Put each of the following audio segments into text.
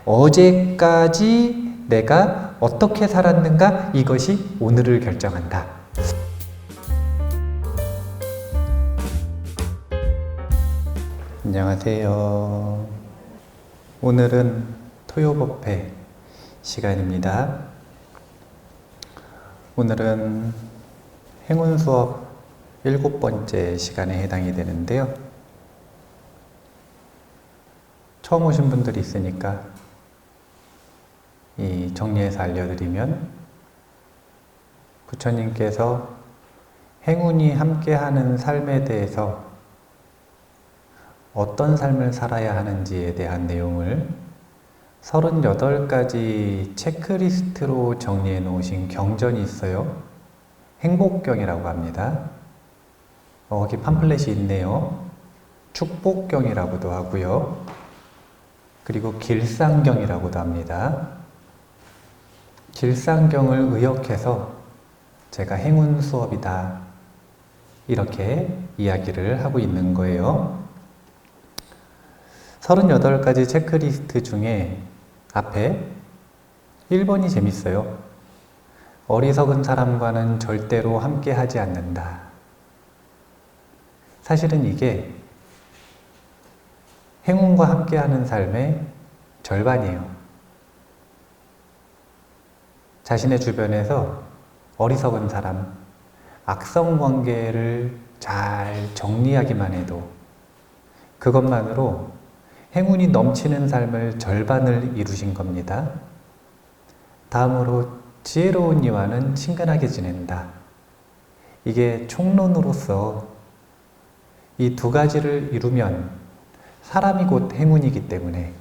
어제까지 내가 어떻게 살았는가, 이것이 오늘을 결정한다. 안녕하세요. 오늘은 토요법회 시간입니다. 오늘은 행운 수업 7번째 시간에 해당이 되는데요. 처음 오신 분들이 있으니까 정리해서 알려드리면, 부처님께서 행운이 함께하는 삶에 대해서 어떤 삶을 살아야 하는지에 대한 내용을 38가지 체크리스트로 정리해 놓으신 경전이 있어요. 행복경이라고 합니다. 거기 팜플렛이 있네요. 축복경이라고도 하고요. 그리고 길상경이라고도 합니다. 길상경을 의역해서 제가 행운 수업이다, 이렇게 이야기를 하고 있는 거예요. 38가지 체크리스트 중에 앞에 1번이 재밌어요. 어리석은 사람과는 절대로 함께 하지 않는다. 사실은 이게 행운과 함께하는 삶의 절반이에요. 자신의 주변에서 어리석은 사람, 악성 관계를 잘 정리하기만 해도 그것만으로 행운이 넘치는 삶을 절반을 이루신 겁니다. 다음으로 지혜로운 이와는 친근하게 지낸다. 이게 총론으로서 이 두 가지를 이루면 사람이 곧 행운이기 때문에,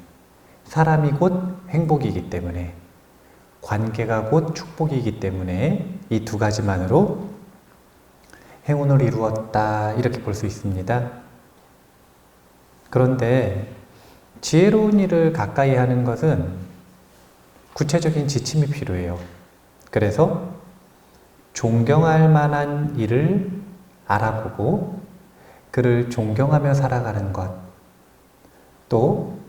사람이 곧 행복이기 때문에, 관계가 곧 축복이기 때문에 이 두 가지만으로 행운을 이루었다, 이렇게 볼 수 있습니다. 그런데 지혜로운 일을 가까이 하는 것은 구체적인 지침이 필요해요. 그래서 존경할 만한 일을 알아보고 그를 존경하며 살아가는 것, 또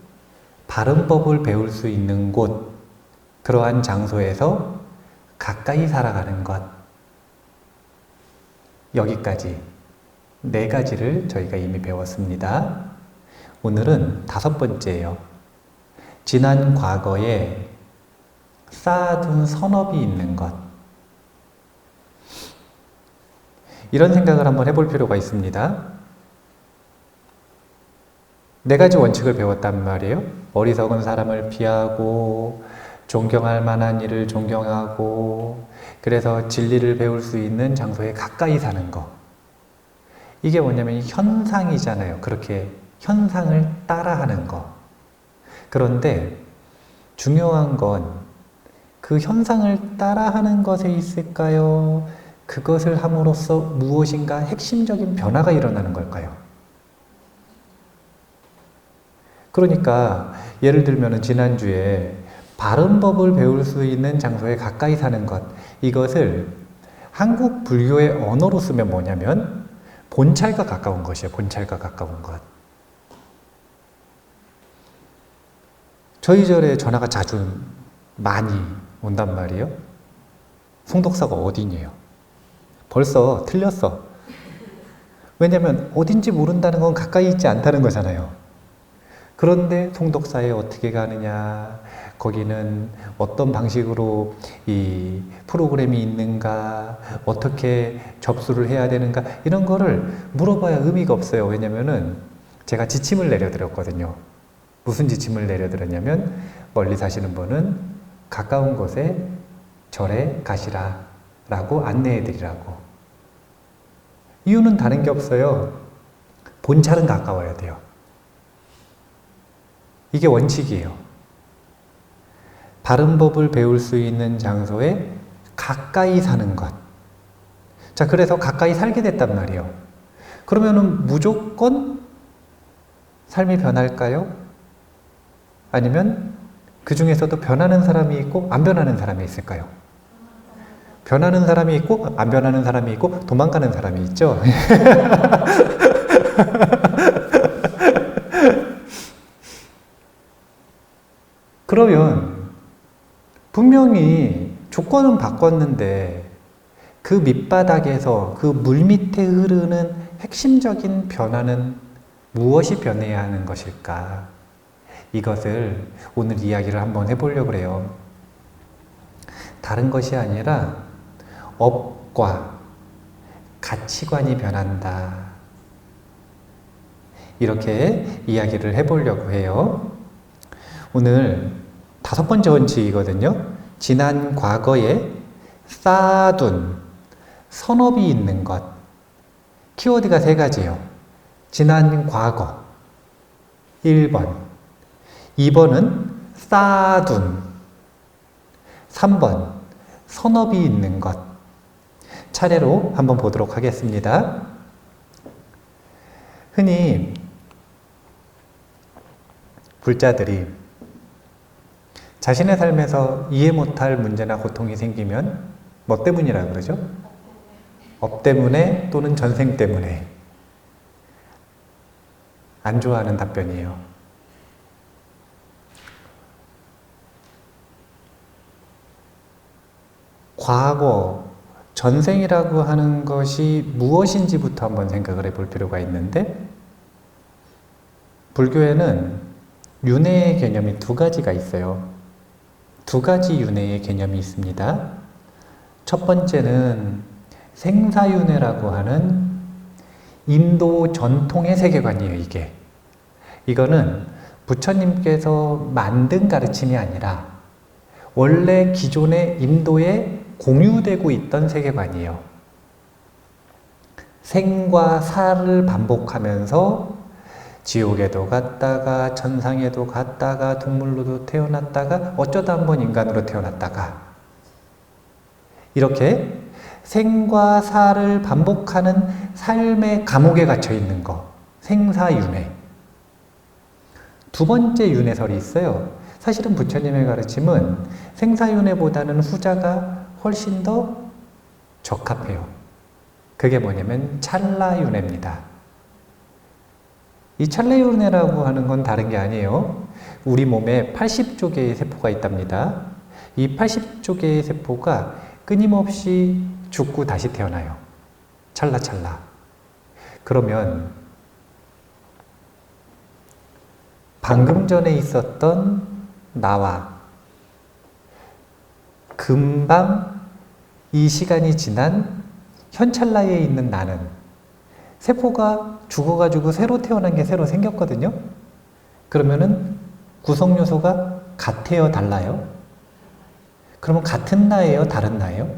바른 법을 배울 수 있는 곳, 그러한 장소에서 가까이 살아가는 것, 여기까지 4가지를 저희가 이미 배웠습니다. 오늘은 5번째예요. 지난 과거에 쌓아둔 선업이 있는 것. 이런 생각을 한번 해볼 필요가 있습니다. 4가지 원칙을 배웠단 말이에요. 어리석은 사람을 피하고, 존경할 만한 일을 존경하고, 그래서 진리를 배울 수 있는 장소에 가까이 사는 거. 이게 뭐냐면 현상이잖아요. 그렇게 현상을 따라하는 거. 그런데 중요한 건 그 현상을 따라하는 것에 있을까요? 그것을 함으로써 무엇인가 핵심적인 변화가 일어나는 걸까요? 그러니까 예를 들면 지난주에 바른 법을 배울 수 있는 장소에 가까이 사는 것, 이것을 한국 불교의 언어로 쓰면 뭐냐면 본찰과 가까운 것이에요. 본찰과 가까운 것. 저희 절에 전화가 자주 많이 온단 말이에요. 송독사가 어디니에요? 벌써 틀렸어. 왜냐면 어딘지 모른다는 건 가까이 있지 않다는 거잖아요. 그런데 송독사에 어떻게 가느냐, 거기는 어떤 방식으로 이 프로그램이 있는가, 어떻게 접수를 해야 되는가, 이런 거를 물어봐야 의미가 없어요. 왜냐면은 제가 지침을 내려드렸거든요. 무슨 지침을 내려드렸냐면, 멀리 사시는 분은 가까운 곳에 절에 가시라 라고 안내해 드리라고. 이유는 다른 게 없어요. 본찰은 가까워야 돼요. 이게 원칙이에요. 바른 법을 배울 수 있는 장소에 가까이 사는 것. 자, 그래서 가까이 살게 됐단 말이에요. 그러면은 무조건 삶이 변할까요? 아니면 그 중에서도 변하는 사람이 있고 안 변하는 사람이 있을까요? 변하는 사람이 있고 안 변하는 사람이 있고 도망가는 사람이 있죠. 그러면 분명히 조건은 바꿨는데 그 밑바닥에서 그 물밑에 흐르는 핵심적인 변화는 무엇이 변해야 하는 것일까? 이것을 오늘 이야기를 한번 해보려고 해요. 다른 것이 아니라 업과 가치관이 변한다. 이렇게 이야기를 해보려고 해요. 오늘 5번째 원칙이거든요. 지난 과거에 쌓아둔 선업이 있는 것. 키워드가 3가지요. 지난 과거 1번, 2번은 쌓아둔, 3번 선업이 있는 것. 차례로 한번 보도록 하겠습니다. 흔히 불자들이 자신의 삶에서 이해 못할 문제나 고통이 생기면 뭐 때문이라고 그러죠? 업 때문에 또는 전생 때문에. 안 좋아하는 답변이에요. 과거, 전생이라고 하는 것이 무엇인지부터 한번 생각을 해볼 필요가 있는데, 불교에는 윤회의 개념이 2가지가 있어요. 2가지 윤회의 개념이 있습니다. 첫 번째는 생사윤회라고 하는 인도 전통의 세계관이에요, 이게. 이거는 부처님께서 만든 가르침이 아니라 원래 기존의 인도에 공유되고 있던 세계관이에요. 생과 사를 반복하면서 지옥에도 갔다가 천상에도 갔다가 동물로도 태어났다가 어쩌다 한번 인간으로 태어났다가 이렇게 생과 사를 반복하는 삶의 감옥에 갇혀 있는 거, 생사윤회. 2번째 윤회설이 있어요. 사실은 부처님의 가르침은 생사윤회보다는 후자가 훨씬 더 적합해요. 그게 뭐냐면 찰나윤회입니다. 이 찰나윤회라고 하는 건 다른 게 아니에요. 우리 몸에 80조 개의 세포가 있답니다. 이 80조 개의 세포가 끊임없이 죽고 다시 태어나요. 찰나찰나. 그러면 방금 전에 있었던 나와 금방 이 시간이 지난 현찰나에 있는 나는 세포가 죽어가지고 새로 태어난 게 새로 생겼거든요. 그러면은 구성 요소가 같아요, 달라요? 그러면 같은 나예요, 다른 나예요?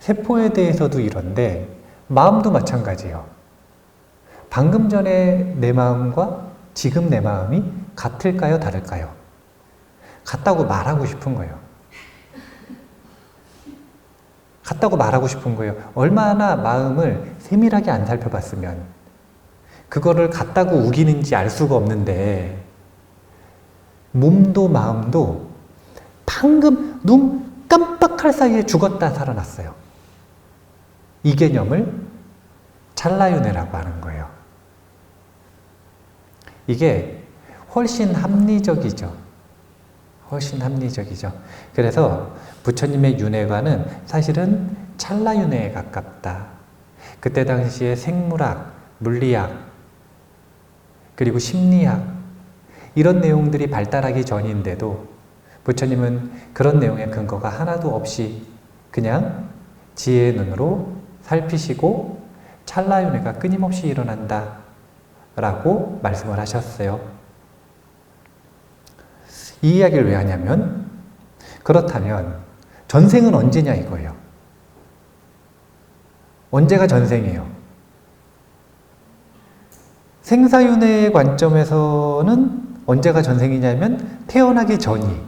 세포에 대해서도 이런데 마음도 마찬가지예요. 방금 전에 내 마음과 지금 내 마음이 같을까요, 다를까요? 같다고 말하고 싶은 거예요. 같다고 말하고 싶은 거예요. 얼마나 마음을 세밀하게 안 살펴봤으면 그거를 같다고 우기는지 알 수가 없는데 몸도 마음도 방금 눈 깜빡할 사이에 죽었다 살아났어요. 이 개념을 찰나윤회라고 하는 거예요. 이게 훨씬 합리적이죠. 훨씬 합리적이죠. 그래서 부처님의 윤회관은 사실은 찰나윤회에 가깝다. 그때 당시에 생물학, 물리학, 그리고 심리학 이런 내용들이 발달하기 전인데도 부처님은 그런 내용의 근거가 하나도 없이 그냥 지혜의 눈으로 살피시고 찰나윤회가 끊임없이 일어난다 라고 말씀을 하셨어요. 이 이야기를 왜 하냐면 그렇다면 전생은 언제냐 이거예요. 언제가 전생이에요? 생사윤회의 관점에서는 언제가 전생이냐면 태어나기 전이.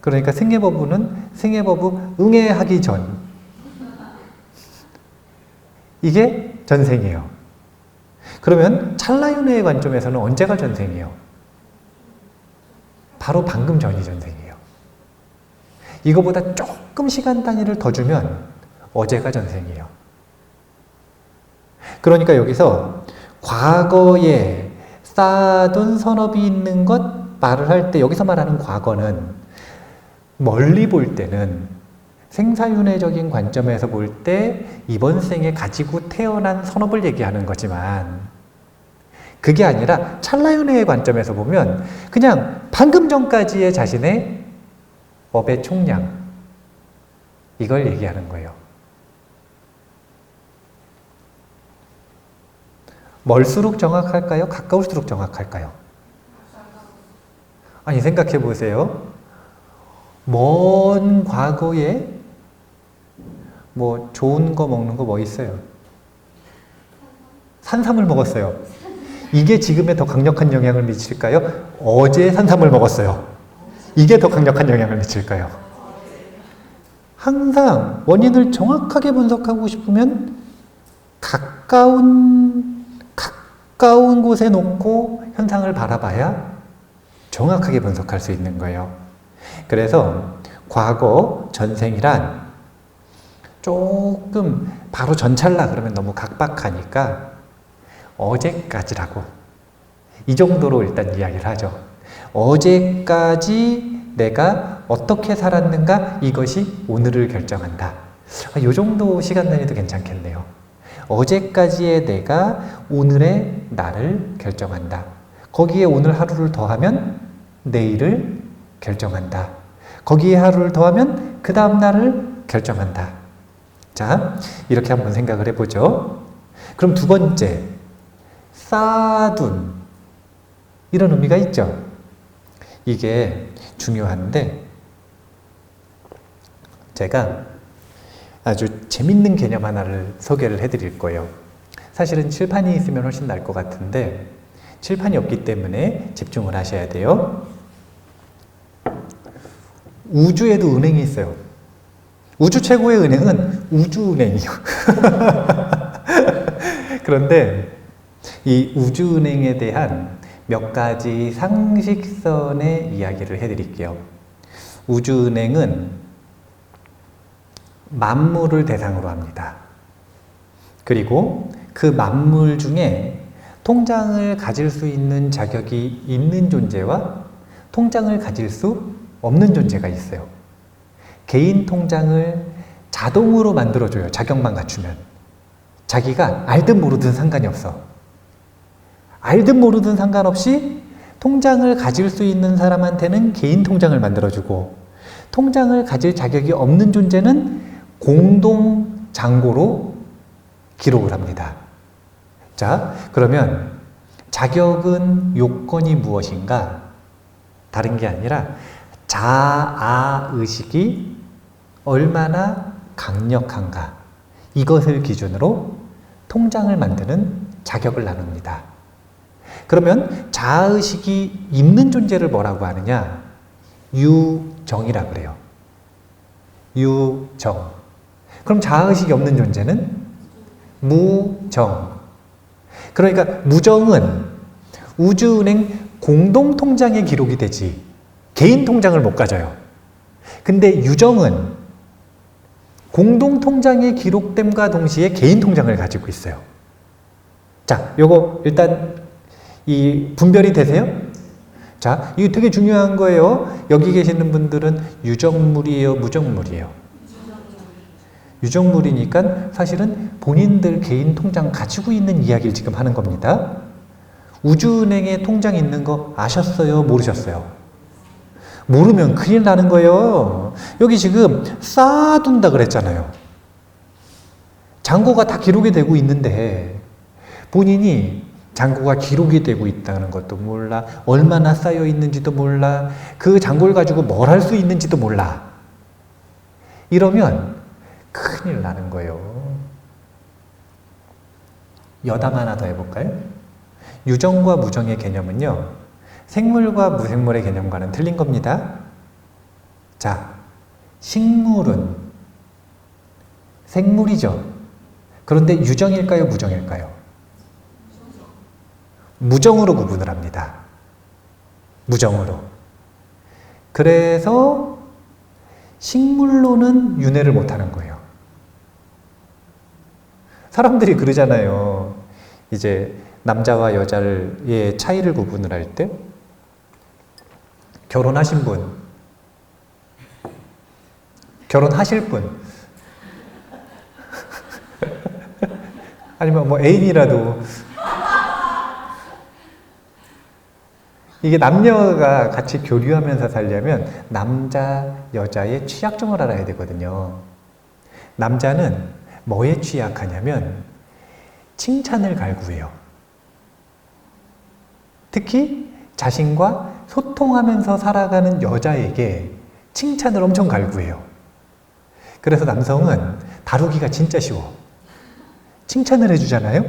그러니까 생애버부는 생애버부 응애하기 전. 이게 전생이에요. 그러면 찰나윤회의 관점에서는 언제가 전생이에요? 바로 방금 전이 전생이에요. 이거보다 조금 시간 단위를 더 주면 어제가 전생이에요. 그러니까 여기서 과거에 쌓아둔 선업이 있는 것 말을 할 때 여기서 말하는 과거는 멀리 볼 때는 생사윤회적인 관점에서 볼 때 이번 생에 가지고 태어난 선업을 얘기하는 거지만 그게 아니라 찰나윤회의 관점에서 보면 그냥 방금 전까지의 자신의 업의 총량 이걸 얘기하는 거예요. 멀수록 정확할까요? 가까울수록 정확할까요? 아니 생각해 보세요. 먼 과거에 뭐 좋은 거 먹는 거 뭐 있어요? 산삼을 먹었어요. 이게 지금에 더 강력한 영향을 미칠까요? 어제 산삼을 먹었어요. 이게 더 강력한 영향을 미칠까요? 항상 원인을 정확하게 분석하고 싶으면 가까운 곳에 놓고 현상을 바라봐야 정확하게 분석할 수 있는 거예요. 그래서 과거 전생이란 조금 바로 전찰나 그러면 너무 각박하니까 어제까지라고 이 정도로 일단 이야기를 하죠. 어제까지 내가 어떻게 살았는가 이것이 오늘을 결정한다. 이 정도 시간 단위도 괜찮겠네요. 어제까지의 내가 오늘의 나를 결정한다. 거기에 오늘 하루를 더하면 내일을 결정한다. 거기에 하루를 더하면 그 다음 날을 결정한다. 자, 이렇게 한번 생각을 해보죠. 그럼 두 번째, 쌓아둔 이런 의미가 있죠. 이게 중요한데 제가 아주 재밌는 개념 하나를 소개를 해드릴 거예요. 사실은 칠판이 있으면 훨씬 나을 것 같은데 칠판이 없기 때문에 집중을 하셔야 돼요. 우주에도 은행이 있어요. 우주 최고의 은행은 우주은행이요. 그런데 이 우주은행에 대한 몇 가지 상식선의 이야기를 해드릴게요. 우주은행은 만물을 대상으로 합니다. 그리고 그 만물 중에 통장을 가질 수 있는 자격이 있는 존재와 통장을 가질 수 없는 존재가 있어요. 개인 통장을 자동으로 만들어줘요. 자격만 갖추면. 자기가 알든 모르든 상관이 없어. 알든 모르든 상관없이 통장을 가질 수 있는 사람한테는 개인 통장을 만들어주고 통장을 가질 자격이 없는 존재는 공동 잔고로 기록을 합니다. 자, 그러면 자격은 요건이 무엇인가? 다른 게 아니라 자아의식이 얼마나 강력한가? 이것을 기준으로 통장을 만드는 자격을 나눕니다. 그러면 자아의식이 있는 존재를 뭐라고 하느냐? 유정이라고 그래요. 유정. 그럼 자아의식이 없는 존재는 무정. 그러니까 무정은 우주은행 공동통장에 기록이 되지 개인 통장을 못 가져요. 근데 유정은 공동통장에 기록됨과 동시에 개인 통장을 가지고 있어요. 자, 요거 일단 이 분별이 되세요? 자, 이거 되게 중요한 거예요. 여기 계시는 분들은 유정물이에요, 무정물이에요? 유정물이니까 사실은 본인들 개인 통장 가지고 있는 이야기를 지금 하는 겁니다. 우주은행에 통장 있는 거 아셨어요? 모르셨어요? 모르면 큰일 나는 거예요. 여기 지금 쌓아둔다 그랬잖아요. 잔고가 다 기록이 되고 있는데 본인이 잔고가 기록이 되고 있다는 것도 몰라, 얼마나 쌓여 있는지도 몰라, 그 잔고를 가지고 뭘 할 수 있는지도 몰라. 이러면 큰일 나는 거예요. 여담 하나 더 해볼까요? 유정과 무정의 개념은요, 생물과 무생물의 개념과는 틀린 겁니다. 자, 식물은 생물이죠. 그런데 유정일까요, 무정일까요? 무정으로 구분을 합니다. 무정으로. 그래서 식물로는 윤회를 못하는 거예요. 사람들이 그러잖아요. 이제 남자와 여자의 차이를 구분을 할 때 결혼하신 분, 결혼하실 분, 아니면 뭐 애인이라도, 이게 남녀가 같이 교류하면서 살려면 남자, 여자의 취약점을 알아야 되거든요. 남자는 뭐에 취약하냐면 칭찬을 갈구해요. 특히 자신과 소통하면서 살아가는 여자에게 칭찬을 엄청 갈구해요. 그래서 남성은 다루기가 진짜 쉬워. 칭찬을 해주잖아요?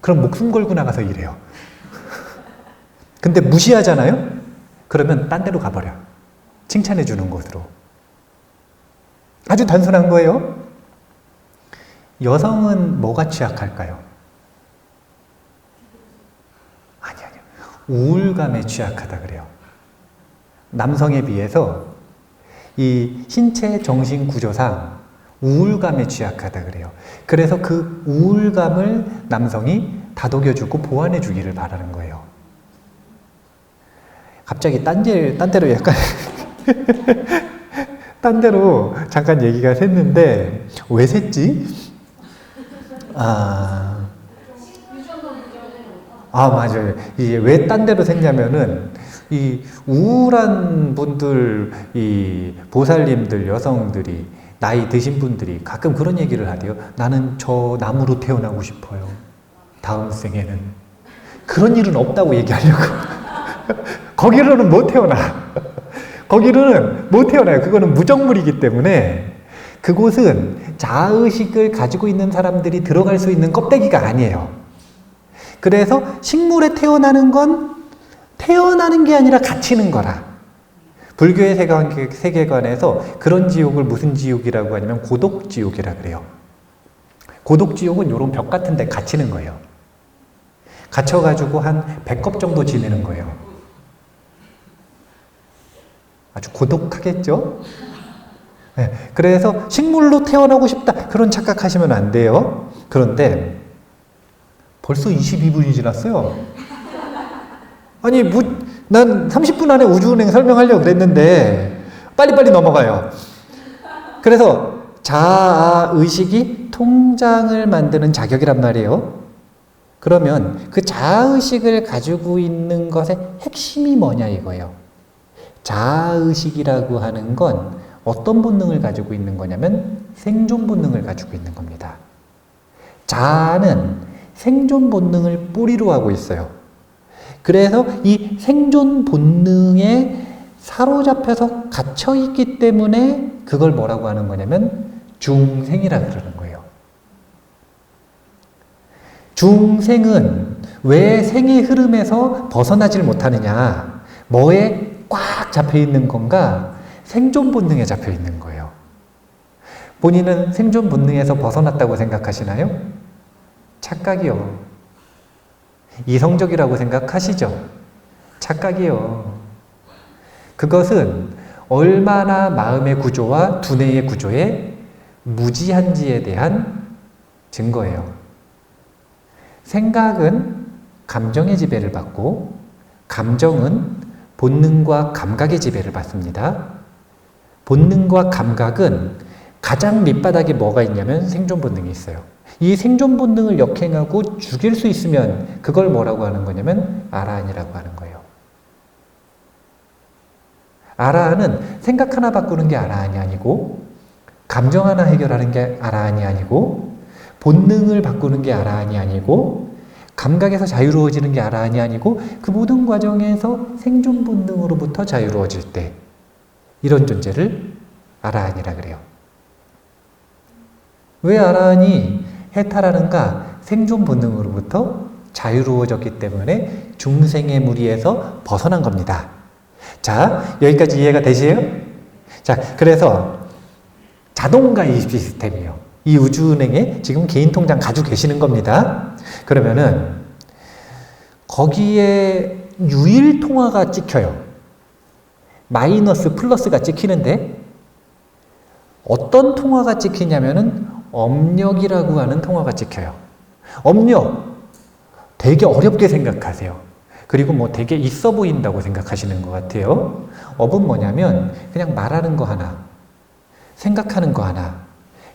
그럼 목숨 걸고 나가서 일해요. 근데 무시하잖아요? 그러면 딴 데로 가버려. 칭찬해주는 곳으로. 아주 단순한 거예요. 여성은 뭐가 취약할까요? 아니요. 우울감에 취약하다 그래요. 남성에 비해서 이 신체 정신 구조상 우울감에 취약하다 그래요. 그래서 그 우울감을 남성이 다독여주고 보완해주기를 바라는 거예요. 갑자기 딴 데로 약간 딴 데로 잠깐 얘기가 샜는데 왜 샜지? 맞아요. 이게 왜 딴 데로 샜냐면은 이 우울한 분들, 이 보살님들, 여성들이, 나이 드신 분들이 가끔 그런 얘기를 하대요. 나는 저 나무로 태어나고 싶어요. 다음 생에는. 그런 일은 없다고 얘기하려고. 거기로는 못 태어나. 거기로는 못 태어나요. 그거는 무정물이기 때문에 그곳은 자아의식을 가지고 있는 사람들이 들어갈 수 있는 껍데기가 아니에요. 그래서 식물에 태어나는 건 태어나는 게 아니라 갇히는 거라. 불교의 세계관에서 그런 지옥을 무슨 지옥이라고 하냐면 고독지옥이라 그래요. 고독지옥은 이런 벽 같은 데 갇히는 거예요. 갇혀가지고 한 100겁 정도 지내는 거예요. 아주 고독하겠죠? 네, 그래서 식물로 태어나고 싶다, 그런 착각하시면 안 돼요. 그런데 벌써 22분이 지났어요. 아니, 난 30분 안에 우주은행 설명하려고 그랬는데 빨리빨리 넘어가요. 그래서 자아의식이 통장을 만드는 자격이란 말이에요. 그러면 그 자아의식을 가지고 있는 것의 핵심이 뭐냐 이거예요. 자아의식이라고 하는 건 어떤 본능을 가지고 있는 거냐면 생존 본능을 가지고 있는 겁니다. 자아는 생존 본능을 뿌리로 하고 있어요. 그래서 이 생존 본능에 사로잡혀서 갇혀있기 때문에 그걸 뭐라고 하는 거냐면 중생이라 그러는 거예요. 중생은 왜 생의 흐름에서 벗어나질 못하느냐, 뭐에 꽉 잡혀있는 건가? 생존 본능에 잡혀있는 거예요. 본인은 생존 본능에서 벗어났다고 생각하시나요? 착각이요. 이성적이라고 생각하시죠? 착각이요. 그것은 얼마나 마음의 구조와 두뇌의 구조에 무지한지에 대한 증거예요. 생각은 감정의 지배를 받고 감정은 본능과 감각의 지배를 받습니다. 본능과 감각은 가장 밑바닥에 뭐가 있냐면 생존 본능이 있어요. 이 생존 본능을 역행하고 죽일 수 있으면 그걸 뭐라고 하는 거냐면 아라한이라고 하는 거예요. 아라한은 생각 하나 바꾸는 게 아라한이 아니고, 감정 하나 해결하는 게 아라한이 아니고, 본능을 바꾸는 게 아라한이 아니고, 감각에서 자유로워지는 게 아라한이 아니고, 그 모든 과정에서 생존 본능으로부터 자유로워질 때 이런 존재를 아라한이라 그래요. 왜 아라한이 해탈하는가? 생존 본능으로부터 자유로워졌기 때문에 중생의 무리에서 벗어난 겁니다. 자, 여기까지 이해가 되세요? 자, 그래서 자동가입 시스템이에요. 이 우주은행에 지금 개인 통장 가지고 계시는 겁니다. 그러면은 거기에 유일 통화가 찍혀요. 마이너스 플러스가 찍히는데 어떤 통화가 찍히냐면은 업력이라고 하는 통화가 찍혀요. 업력. 되게 어렵게 생각하세요. 그리고 뭐 되게 있어 보인다고 생각하시는 것 같아요. 업은 뭐냐면 그냥 말하는 거 하나, 생각하는 거 하나,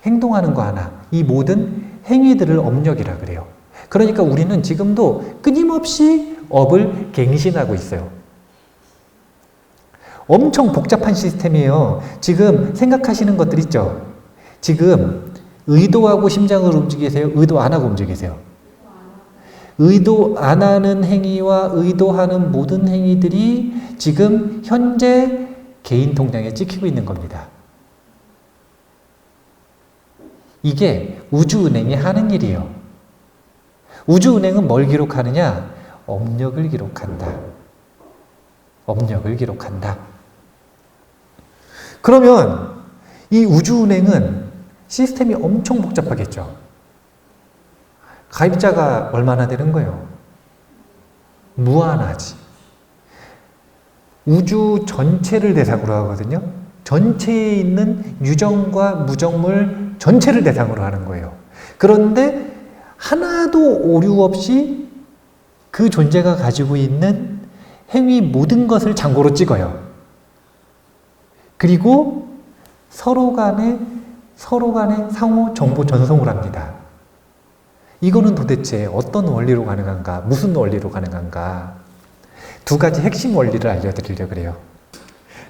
행동하는 거 하나, 이 모든 행위들을 업력이라 그래요. 그러니까 우리는 지금도 끊임없이 업을 갱신하고 있어요. 엄청 복잡한 시스템이에요. 지금 생각하시는 것들 있죠? 지금 의도하고 심장을 움직이세요? 의도 안 하고 움직이세요? 의도 안 하는 행위와 의도하는 모든 행위들이 지금 현재 개인 통장에 찍히고 있는 겁니다. 이게 우주은행이 하는 일이에요. 우주은행은 뭘 기록하느냐? 업력을 기록한다. 업력을 기록한다. 그러면 이 우주은행은 시스템이 엄청 복잡하겠죠. 가입자가 얼마나 되는 거예요? 무한하지. 우주 전체를 대상으로 하거든요. 전체에 있는 유정과 무정물 전체를 대상으로 하는 거예요. 그런데 하나도 오류 없이 그 존재가 가지고 있는 행위 모든 것을 잔고로 찍어요. 그리고 서로 간에 상호 정보 전송을 합니다. 이거는 도대체 어떤 원리로 가능한가? 무슨 원리로 가능한가? 두 가지 핵심 원리를 알려드리려고 그래요.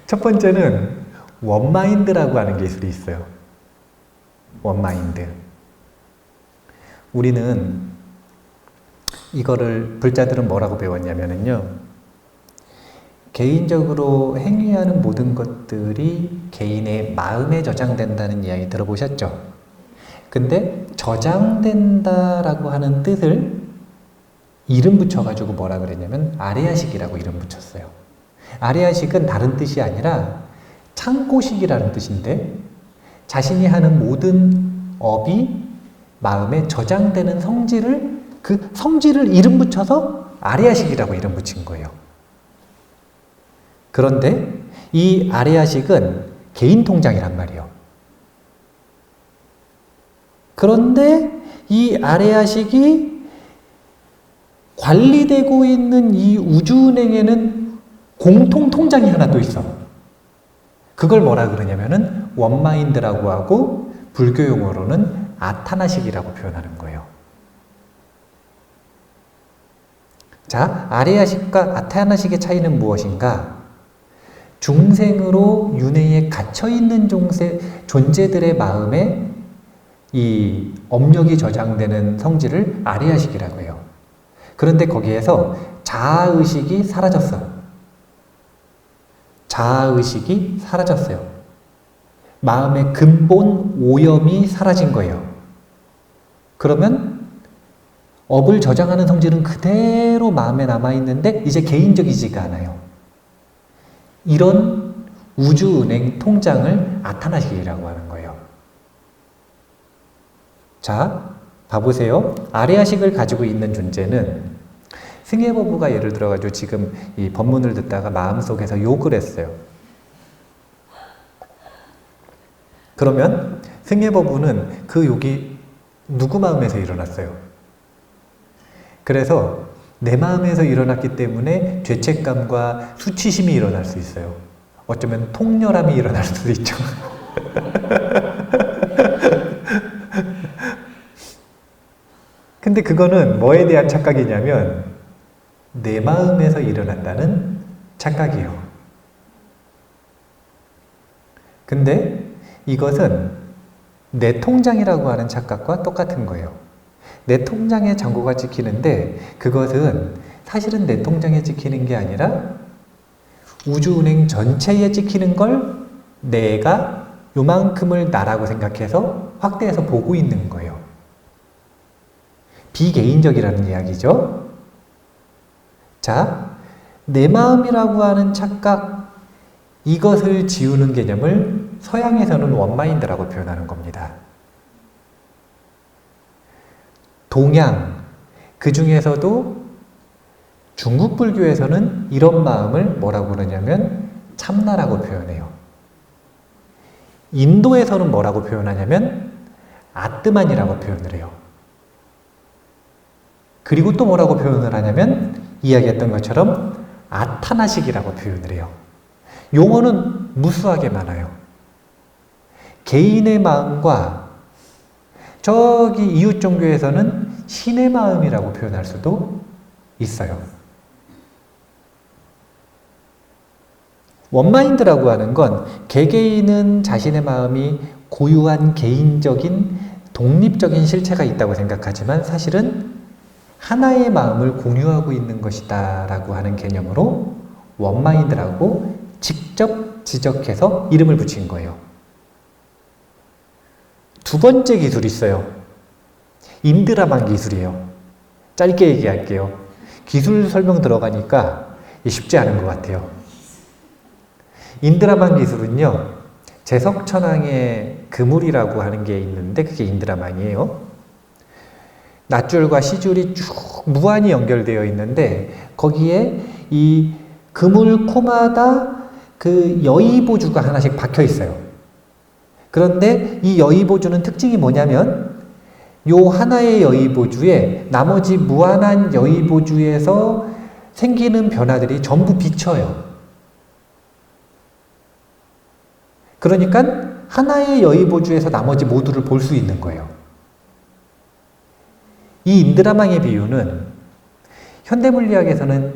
첫 번째는 원마인드라고 하는 기술이 있어요. 원마인드. 우리는 이거를 불자들은 뭐라고 배웠냐면요. 개인적으로 행위하는 모든 것들이 개인의 마음에 저장된다는 이야기 들어보셨죠? 근데 저장된다라고 하는 뜻을 이름 붙여가지고 뭐라 그랬냐면 아레아식이라고 이름 붙였어요. 아레아식은 다른 뜻이 아니라 창고식이라는 뜻인데 자신이 하는 모든 업이 마음에 저장되는 성질을 그 성질을 이름 붙여서 아레아식이라고 이름 붙인 거예요. 그런데 이 아레아식은 개인 통장이란 말이에요. 그런데 이 아레아식이 관리되고 있는 이 우주은행에는 공통 통장이 하나 또 있어. 그걸 뭐라 그러냐면은 원마인드라고 하고 불교 용어로는 아타나식이라고 표현하는 거예요. 자, 아레아식과 아타나식의 차이는 무엇인가? 중생으로 윤회에 갇혀있는 존재들의 마음에 이 업력이 저장되는 성질을 아레아식이라고 해요. 그런데 거기에서 자아의식이 사라졌어요. 자아의식이 사라졌어요. 마음의 근본 오염이 사라진 거예요. 그러면 업을 저장하는 성질은 그대로 마음에 남아있는데 이제 개인적이지가 않아요. 이런 우주은행 통장을 아타나식이라고 하는 거예요. 자, 봐보세요. 아레아식을 가지고 있는 존재는 승예법부가 예를 들어가지고 지금 이 법문을 듣다가 마음속에서 욕을 했어요. 그러면 승예법부는 그 욕이 누구 마음에서 일어났어요? 그래서 내 마음에서 일어났기 때문에 죄책감과 수치심이 일어날 수 있어요. 어쩌면 통렬함이 일어날 수도 있죠. 근데 그거는 뭐에 대한 착각이냐면 내 마음에서 일어난다는 착각이에요. 근데 이것은 내 통장이라고 하는 착각과 똑같은 거예요. 내 통장에 잔고가 찍히는데 그것은 사실은 내 통장에 찍히는 게 아니라 우주은행 전체에 찍히는 걸 내가 요만큼을 나라고 생각해서 확대해서 보고 있는 거예요. 비개인적이라는 이야기죠. 자, 내 마음이라고 하는 착각, 이것을 지우는 개념을 서양에서는 원마인드라고 표현하는 겁니다. 동양, 그 중에서도 중국 불교에서는 이런 마음을 뭐라고 그러냐면 참나라고 표현해요. 인도에서는 뭐라고 표현하냐면 아뜨만이라고 표현을 해요. 그리고 또 뭐라고 표현을 하냐면 이야기했던 것처럼 아타나식이라고 표현을 해요. 용어는 무수하게 많아요. 개인의 마음과 저기 이웃 종교에서는 신의 마음이라고 표현할 수도 있어요. 원마인드라고 하는 건 개개인은 자신의 마음이 고유한 개인적인 독립적인 실체가 있다고 생각하지만 사실은 하나의 마음을 공유하고 있는 것이다 라고 하는 개념으로 원마인드라고 직접 지적해서 이름을 붙인 거예요. 두 번째 기술이 있어요. 인드라만 기술이에요. 짧게 얘기할게요. 기술 설명 들어가니까 쉽지 않은 것 같아요. 인드라만 기술은요, 제석천왕의 그물이라고 하는 게 있는데 그게 인드라만이에요. 낫줄과 시줄이 쭉 무한히 연결되어 있는데 거기에 이 그물 코마다 그 여의보주가 하나씩 박혀 있어요. 그런데 이 여의보주는 특징이 뭐냐면 요 하나의 여의보주에 나머지 무한한 여의보주에서 생기는 변화들이 전부 비쳐요. 그러니까 하나의 여의보주에서 나머지 모두를 볼 수 있는 거예요. 이 인드라망의 비유는 현대물리학에서는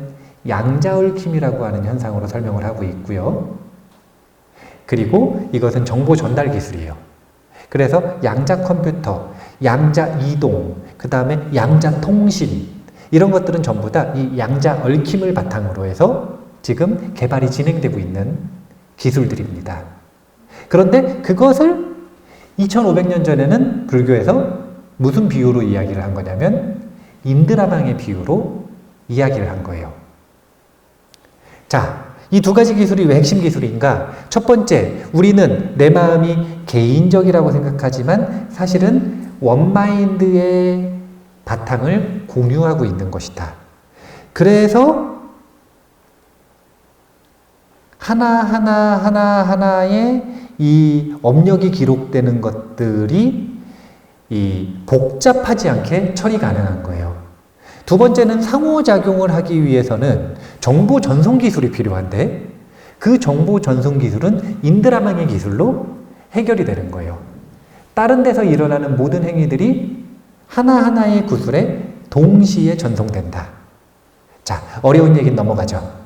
양자얽힘이라고 하는 현상으로 설명을 하고 있고요. 그리고 이것은 정보 전달 기술이에요. 그래서 양자 컴퓨터, 양자 이동, 그 다음에 양자 통신 이런 것들은 전부 다 이 양자 얽힘을 바탕으로 해서 지금 개발이 진행되고 있는 기술들입니다. 그런데 그것을 2500년 전에는 불교에서 무슨 비유로 이야기를 한 거냐면 인드라망의 비유로 이야기를 한 거예요. 자, 이 두 가지 기술이 왜 핵심 기술인가? 첫 번째, 우리는 내 마음이 개인적이라고 생각하지만 사실은 원마인드의 바탕을 공유하고 있는 것이다. 그래서 하나의 이 업력이 기록되는 것들이 이 복잡하지 않게 처리 가능한 거예요. 두 번째는 상호작용을 하기 위해서는 정보 전송 기술이 필요한데 그 정보 전송 기술은 인드라망의 기술로 해결이 되는 거예요. 다른 데서 일어나는 모든 행위들이 하나하나의 구슬에 동시에 전송된다. 자, 어려운 얘기는 넘어가죠.